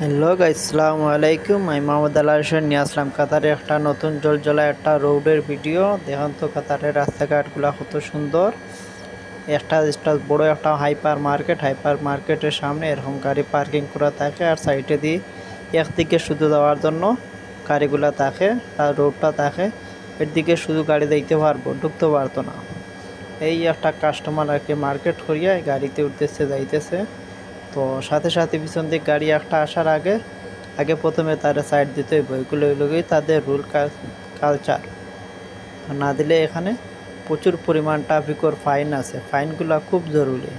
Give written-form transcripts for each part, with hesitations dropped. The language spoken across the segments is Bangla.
হ্যালো গাইস, আসসালামু আলাইকুম। আমি মোহাম্মদ আল হোসেন নিয়ে আসলাম কাতারে একটা নতুন জলজলা একটা রোডের ভিডিও। দেখুন তো কাতারের রাস্তাঘাটগুলো কত সুন্দর। একটা বড় একটা হাইপার মার্কেটের সামনে এরকম গাড়ি পার্কিং করা থাকে, আর সাইডে দিয়ে একদিকে শুধু যাওয়ার জন্য গাড়িগুলো থাকে, আর রোডটা থাকে এর দিকে শুধু গাড়ি দেখতে পারবো, ঢুকতে পারতো না। এই একটা কাস্টমার আর কি মার্কেট করিয়া গাড়িতে উঠতেছে যাইতেছে, তো সাথে সাথে পিছন দিকে গাড়ি একটা আসার আগে আগে প্রথমে তারা সাইড দিতে হইব। এগুলো হইলই তাদের রুল কালচার। না দিলে এখানে প্রচুর পরিমাণ ট্রাফিকের ফাইন আছে। ফাইনগুলো খুব জরুরি,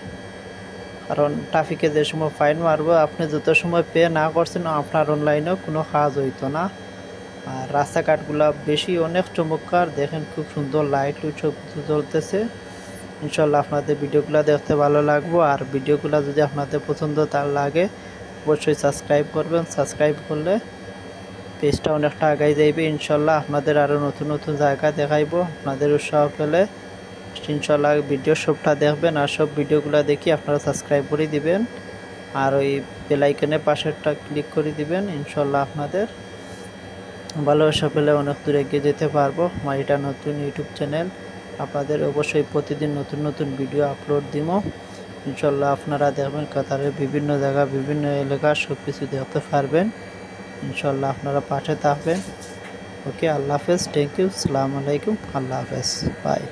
কারণ ট্রাফিকে যে সময় ফাইন মারবো আপনি যত সময় পে না করছেন আপনার অনলাইনেও কোনো কাজ হইতো না। আর রাস্তাঘাটগুলো বেশি অনেক চমৎকার, দেখেন খুব সুন্দর লাইট সব কিছু চলতেছে। ইনশাল্লাহ আপনাদের ভিডিওগুলো দেখতে ভালো লাগবে, আর ভিডিওগুলো যদি আপনাদের পছন্দ তার লাগে অবশ্যই সাবস্ক্রাইব করবেন। সাবস্ক্রাইব করলে পেজটা অনেকটা আগাই যাইবে। ইনশাল্লাহ আপনাদের আরও নতুন নতুন জায়গা দেখাইবো। আপনাদের উৎসাহ পেলে ইনশাল্লাহ ভিডিও সবটা দেখবেন, আর সব ভিডিওগুলো দেখি আপনারা সাবস্ক্রাইব করে দিবেন, আর ওই বেল আইকনের পাশেরটা ক্লিক করে দিবেন। ইনশাল্লাহ আপনাদের ভালোবাসা পেলে অনেক দূরে এগিয়ে যেতে পারবো। আমার এটা নতুন ইউটিউব চ্যানেল, আপনাদের অবশ্যই প্রতিদিন নতুন নতুন ভিডিও আপলোড দিব। ইনশাল্লাহ আপনারা দেখবেন কাতারের বিভিন্ন জায়গা বিভিন্ন এলাকা সব কিছু দেখতে পারবেন। ইনশাল্লাহ আপনারা পাশে থাকবেন। ওকে, আল্লাহ হাফেজ, থ্যাংক ইউ, আসসালামু আলাইকুম, আল্লাহ হাফেজ, বাই।